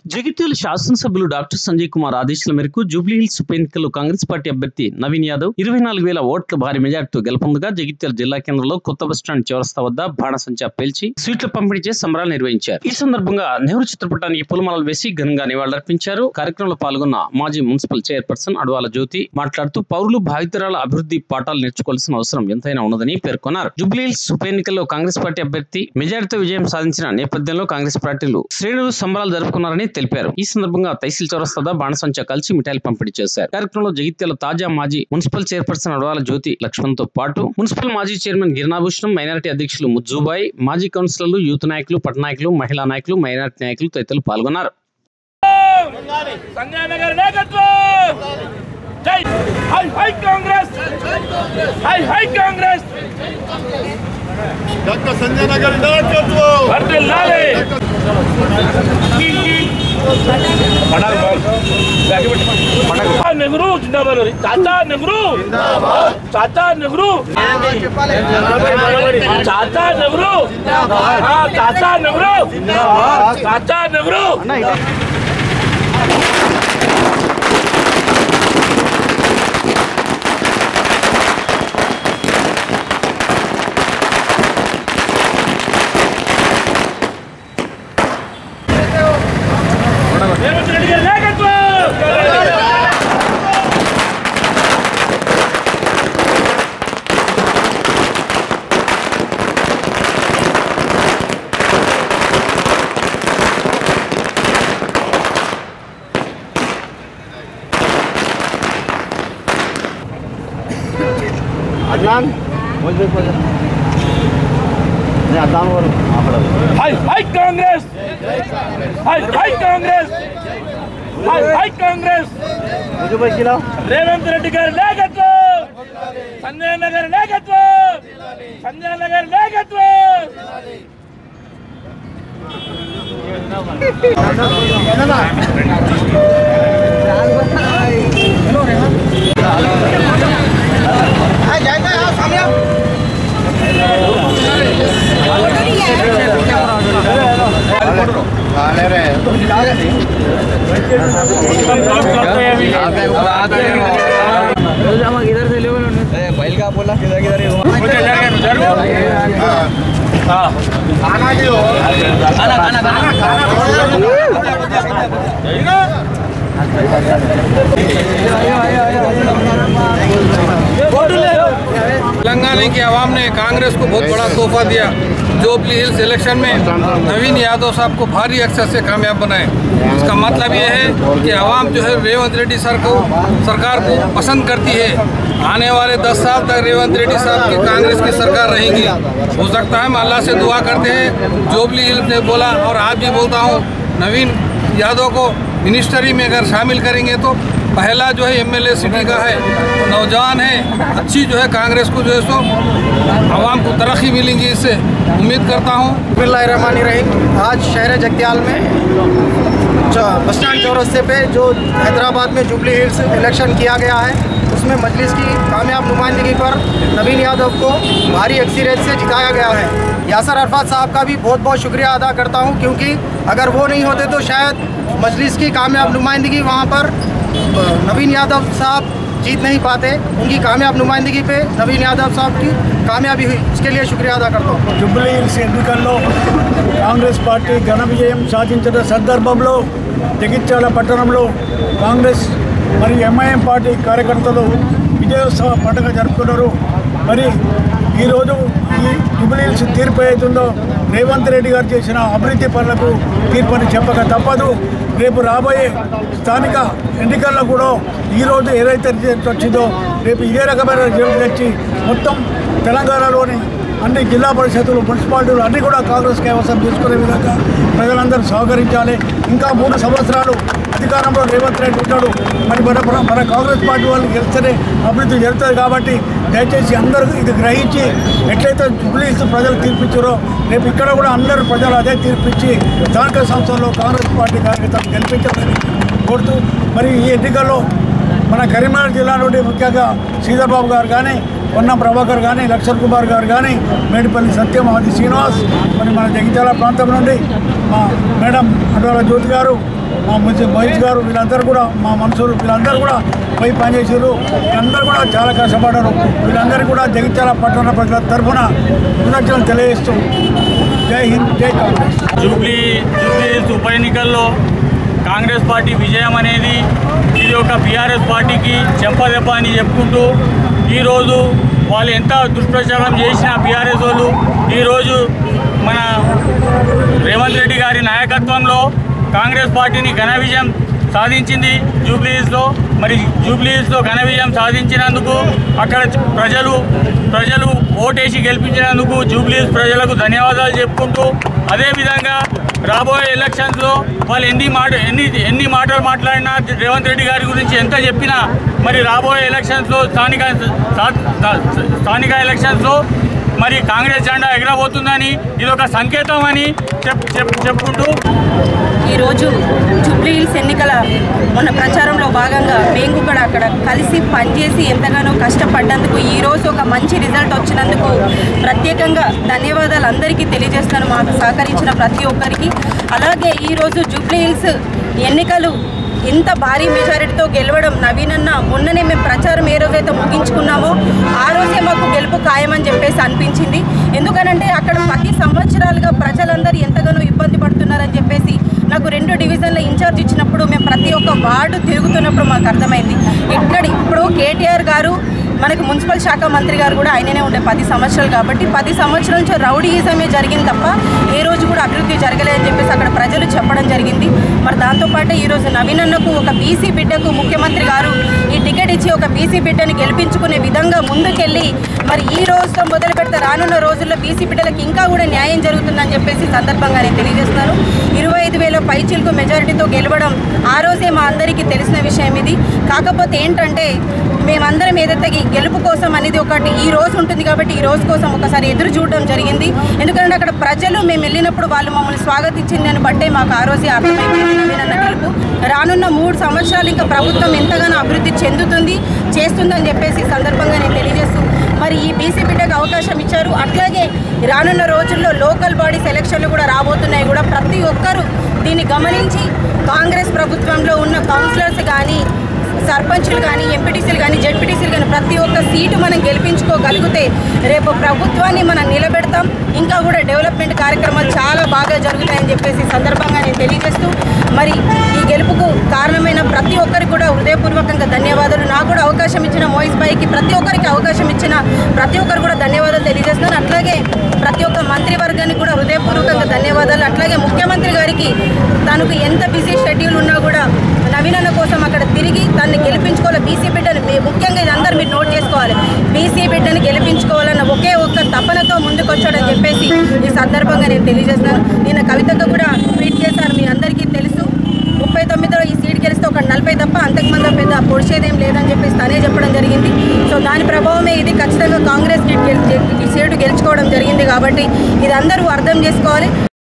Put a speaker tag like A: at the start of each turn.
A: జగిత్యాల శాసనసభ్యులు డాక్టర్ సంజయ్ కుమార్ ఆదేశాల మేరకు జూబ్లీహిల్స్ ఉప ఎన్నికల్లో కాంగ్రెస్ పార్టీ అభ్యర్థి నవీన్ యాదవ్ 24,000 ఓట్ల భారీ మెజార్టీతో గెలుపొందగా జగిత్యాల జిల్లా కేంద్రంలో కొత్త బస్టాండ్ చౌరస్తా వద్ద బాణసంచా పేల్చి స్వీట్ల పంపిణీ చేసి సంబరాలు నిర్వహించారు. ఈ సందర్భంగా నెహ్రూ చిత్రపటానికి పూలమాలలు వేసి ఘనంగా నివాళులర్పించారు. కార్యక్రమంలో పాల్గొన్న మాజీ మున్సిపల్ చైర్పర్సన్ అడవాల జ్యోతి మాట్లాడుతూ పౌరులు భావితరాల అభివృద్ధి పాఠాలు నేర్చుకోవాల్సిన అవసరం ఎంతైనా ఉన్నదని పేర్కొన్నారు. జూబ్లీహిల్స్ ఉప ఎన్నికల్లో కాంగ్రెస్ పార్టీ అభ్యర్థి మెజార్టీతో విజయం సాధించిన నేపథ్యంలో కాంగ్రెస్ పార్టీలు శ్రేణులు సంబరాలు జరుపుకున్నారని తెలిపారు. ఈ సందర్భంగా తహసీల్ చౌరస్తా బాణసంచా కలిసి మిఠాయిలు పంపిణీ చేశారు. కార్యక్రమంలో జగిత్యాల తాజా మాజీ మున్సిపల్ చైర్పర్సన్ అడవాల జ్యోతి లక్ష్మణ్ తో పాటు మున్సిపల్ మాజీ చైర్మన్ గిరినాభూషణం, మైనారిటీ అధ్యక్షులు ముజ్జుబాయ్, మాజీ కౌన్సిలర్లు, యూత్ నాయకులు, పట్టణ నాయకులు, మహిళా నాయకులు, మైనారిటీ నాయకులు తదితరులు పాల్గొన్నారు.
B: డాక్టర్ సంజయ్ నగర్
C: నెహ్రూ జిందాబాద్, చాచా నెహ్రూ, చాచా నెహ్రూ, చాచా నెహ్రూ, చాచా నెహ్రూ, చాచా నెహ్రూ. हाय कांग्रेस, हाय कांग्रेस, हाय कांग्रेस. రేవంత్ రెడ్డి గారి నాయకత్వం, సంజయ్ నగర్ నాయకత్వం, సంజయ్ నగర్ నాయకత్వం.
D: इधर से ले बैल का बोला किधर किधर
E: तेलंगाना की आवाम ने कांग्रेस को बहुत बड़ा तोहफा दिया। जूबली हिल्स इलेक्शन में नवीन यादव साहब को भारी अक्सर से कामयाब बनाए। इसका मतलब यह है कि आवाम जो है रेवंत रेड्डी सरकार को पसंद करती है। आने वाले 10 साल तक रेवंत रेड्डी साहब की कांग्रेस की सरकार रहेगी। हो सकता है हम अल्लाह से दुआ करते हैं। जूबली हिल्स ने बोला और आज भी बोलता हूँ, नवीन यादव को मिनिस्ट्री में अगर शामिल करेंगे तो पहला जो है MLA सिटी का है, नौजवान है, अच्छी जो है कांग्रेस को जो है सो आवाम को तरक्की मिलेंगी। इससे उम्मीद करता हूँ।
D: बिस्मिल्लाहिर्रहमानिर्रहीम। आज शहर जगत्याल में बस स्टैंड चौरस्ते पे जो हैदराबाद में जुबली हिल्स इलेक्शन किया गया है, उसमें मजलिस की कामयाब नुमाइंदगी पर नवीन यादव को भारी अक्सरियत से जिताया गया है। यासर अरफात साहब का भी बहुत बहुत शुक्रिया अदा करता हूँ, क्योंकि अगर वो नहीं होते तो शायद मजलिस की कामयाब नुमाइंदगी वहाँ पर नवीन यादव साहब जीत नहीं पाते। उनकी कामयाब नुमाइंदगी पे नवीन यादव साहब की कामयाबी हुई, इसके लिए शुक्रिया अदा करता हूँ।
B: జూబ్లీ హిల్స్ ఎన్నికల్లో కాంగ్రెస్ పార్టీ ఘన విజయం సాధించిన సందర్భంలో జగిత్యాల పట్టణంలో కాంగ్రెస్ మరియు ఎంఐఎం పార్టీ కార్యకర్తలు విజయోత్సవ పండుగ జరుపుకున్నారు. మరి ఈరోజు ఈ జూబ్లీ హిల్స్ తీర్పు అవుతుందో రేవంత్ రెడ్డి గారు చేసిన అభివృద్ధి పనులకు తీర్పుని చెప్పక తప్పదు. రేపు రాబోయే స్థానిక ఎన్నికల్లో కూడా ఈరోజు ఏదైతే రిజల్ట్ వచ్చిందో రేపు ఇదే రకమైన రిజల్ట్ తెచ్చి మొత్తం తెలంగాణలోని అన్ని జిల్లా పరిషత్తులు, మున్సిపాలిటీలు అన్నీ కూడా కాంగ్రెస్ కైవసం తీసుకునే విధంగా ప్రజలందరూ సహకరించాలి. ఇంకా 3 సంవత్సరాలు అధికారంలో రేవంత్ రెడ్డి ఉంటాడు. మరి మన కాంగ్రెస్ పార్టీ వాళ్ళు గెలిస్తేనే అభివృద్ధి జరుగుతుంది. కాబట్టి దయచేసి అందరూ ఇది గ్రహించి ఎట్లయితే జూబ్లీ హిల్స్ ప్రజలు తీర్పిచ్చారో రేపు ఇక్కడ కూడా అందరూ ప్రజలు అదే తీర్పిచ్చి స్థానిక సంస్థల్లో కాంగ్రెస్ పార్టీ కార్యకర్తలు గెలిపించాలని కోరుతూ, మరి ఈ ఎన్నికల్లో మన కరీంనగర్ జిల్లా నుండి ముఖ్యంగా శ్రీధర్ బాబు గారు కానీ పొన్నం ప్రభాకర్ కానీ, లక్షణ్ కుమార్ గారు కానీ, మేడిపల్లి సత్యం, ఆది శ్రీనివాస్, మరి మన జగిత్యాల ప్రాంతం నుండి మా మేడం అడవాల జ్యోతి గారు, మా మహేష్ గారు, వీళ్ళందరూ కూడా మా మనుషులు వీళ్ళందరూ కూడా పోయి పనిచేసారు. వీళ్ళందరూ కూడా చాలా కష్టపడ్డారు. వీళ్ళందరికీ కూడా జగిత్యాల పట్టణ ప్రజల తరఫున కృతజ్ఞతలు తెలియజేస్తూ జై హింద్, జై కాంగ్రెస్.
C: జూబ్లీ హిల్స్ ఉప ఎన్నికల్లో కాంగ్రెస్ పార్టీ విజయం అనేది ఇది ఒక బీఆర్ఎస్ పార్టీకి చెంపదెబ్బ అని చెప్పుకుంటూ, ఈరోజు వాళ్ళు ఎంత దుష్ప్రచారం చేసిన బీఆర్ఎస్ వాళ్ళు ఈరోజు మన రేవంత్ రెడ్డి గారి నాయకత్వంలో కాంగ్రెస్ పార్టీని ఘన విజయం సాధించింది జూబ్లీ హిల్స్లో. మరి జూబ్లీ హిల్స్లో ఘన విజయం సాధించినందుకు అక్కడ ప్రజలు ఓటేసి గెలిపించినందుకు జూబ్లీ హిల్స్ ప్రజలకు ధన్యవాదాలు చెప్పుకుంటూ, అదేవిధంగా రాబోయే ఎలక్షన్స్లో వాళ్ళు ఎన్ని మాటలు మాట్లాడినా, రేవంత్ రెడ్డి గారి గురించి ఎంత చెప్పినా, మరి రాబోయే ఎలక్షన్స్లో స్థానిక ఎలక్షన్స్లో మరి కాంగ్రెస్ జెండా ఎగరబోతుందని ఇదొక సంకేతం అని చెప్పుకుంటూ,
F: ఈరోజు జూబ్లీ హిల్స్ ఎన్నికల మొన్న ప్రచారంలో భాగంగా మేము కూడా అక్కడ కలిసి పనిచేసి ఎంతగానో కష్టపడ్డందుకు ఈరోజు ఒక మంచి రిజల్ట్ వచ్చినందుకు ప్రత్యేకంగా ధన్యవాదాలు అందరికీ తెలియజేస్తాను, మాకు సహకరించిన ప్రతి ఒక్కరికి. అలాగే ఈరోజు జూబ్లీ హిల్స్ ఎన్నికలు ఇంత భారీ మెజారిటీతో గెలవడం, నవీనన్న మొన్ననే మేము ప్రచారం ఏ రోజైతే ముగించుకున్నామో ఆ రోజే మాకు గెలుపు ఖాయమని చెప్పేసి అనిపించింది. ఎందుకనంటే అక్కడ 10 సంవత్సరాలుగా ప్రజలందరూ ఎంతగానో ఇబ్బంది పడుతున్నారని చెప్పేసి నాకు 2 డివిజన్ల ఇన్ఛార్జ్ ఇచ్చినప్పుడు మేము ప్రతి ఒక్క వార్డు తిరుగుతున్నప్పుడు మాకు అర్థమైంది. ఇప్పుడు కేటీఆర్ గారు మనకు మున్సిపల్ శాఖ మంత్రి గారు కూడా ఆయననే ఉండే 10 సంవత్సరాలు, కాబట్టి 10 సంవత్సరాల నుంచి రౌడీయిజమే జరిగింది తప్ప ఏ రోజు కూడా అభివృద్ధి జరగలేదని చెప్పేసి అక్కడ ప్రజలు చెప్పడం జరిగింది. మరి దాంతోపాటు ఈరోజు నవీనన్నకు ఒక బీసీ బిడ్డకు ముఖ్యమంత్రి గారు ఈ టికెట్ ఇచ్చి ఒక బీసీ బిడ్డని గెలిపించుకునే విధంగా ముందుకెళ్ళి మరి ఈ రోజుతో మొదలు పెడితే రానున్న రోజుల్లో బీసీ బిడ్డలకు ఇంకా కూడా న్యాయం జరుగుతుందని చెప్పేసి సందర్భంగా నేను తెలియజేస్తున్నాను. 25,000 పైచిలకు మెజారిటీతో గెలవడం ఆ రోజే మా అందరికీ తెలిసిన విషయం ఇది. కాకపోతే ఏంటంటే మేమందరం ఏదైతే గెలుపు కోసం అనేది ఒకటి ఈ రోజు ఉంటుంది కాబట్టి ఈ రోజు కోసం ఒకసారి ఎదురు చూడడం జరిగింది. ఎందుకంటే అక్కడ ప్రజలు మేము వెళ్ళినప్పుడు వాళ్ళు మమ్మల్ని స్వాగతించింది అని బట్టే మాకు ఆ రోజే అర్థమైపోయింది అన్న గెలుపు. రానున్న 3 సంవత్సరాలు ఇంకా ప్రభుత్వం ఎంతగానో అభివృద్ధి చేస్తుందని చెప్పేసి సందర్భంగా నేను తెలియజేస్తూ, మరి ఈ బీసీ బిడ్డకు అవకాశం ఇచ్చారు. అట్లాగే రానున్న రోజుల్లో లోకల్ బాడీస్ ఎలక్షన్లు కూడా రాబోతున్నాయి. కూడా ప్రతి ఒక్కరూ దీన్ని గమనించి కాంగ్రెస్ ప్రభుత్వంలో ఉన్న కౌన్సిలర్స్ కానీ, సర్పంచులు కానీ, ఎంపీటీసీలు కానీ, జెడ్పీటీసీలు కానీ ప్రతి ఒక్క సీటు మనం గెలిపించుకోగలిగితే రేపు ప్రభుత్వాన్ని మనం నిలబెడతాం. ఇంకా కూడా డెవలప్మెంట్ కార్యక్రమాలు చాలా బాగా జరుగుతాయని చెప్పేసి సందర్భంగా నేను తెలియజేస్తూ, మరి ఈ గెలుపుకు కారణమైన ప్రతి ఒక్కరికి కూడా హృదయపూర్వకంగా ధన్యవాదాలు. నాకు కూడా అవకాశం ఇచ్చిన మోయిస్ భాయ్కి, ప్రతి ఒక్కరికి అవకాశం ఇచ్చిన ప్రతి ఒక్కరు కూడా ధన్యవాదాలు తెలియజేస్తున్నాను. అట్లాగే ప్రతి ఒక్క మంత్రివర్గానికి కూడా హృదయపూర్వకంగా ధన్యవాదాలు. అట్లాగే ముఖ్యమంత్రి గారికి తనకు ఎంత బిజీ షెడ్యూల్ ఉన్నా కూడా నవీనన్న కోసం అక్కడ తిరిగి దాన్ని గెలిపించుకోవాలి. బీసీ బిడ్డని ముఖ్యంగా ఇది అందరూ మీరు నోట్ చేసుకోవాలి, బీసీ బిడ్డని గెలిపించుకోవాలన్న ఒకే ఒక్క తపనతో ముందుకు వచ్చాడని చెప్పేసి ఈ సందర్భంగా నేను తెలియజేస్తున్నాను. నేను కవితకు కూడా ట్వీట్ చేశాను, మీ అందరికీ తెలుసు. 39లో ఈ సీట్ గెలిస్తే ఒక 40 తప్ప అంతకుమంది పెద్ద పొడిచేదేం లేదని చెప్పేసి తనే చెప్పడం జరిగింది. సో దాని ప్రభావమే ఇది. ఖచ్చితంగా కాంగ్రెస్ ఈ సీటు గెలుచుకోవడం జరిగింది. కాబట్టి ఇది అందరూ అర్థం చేసుకోవాలి.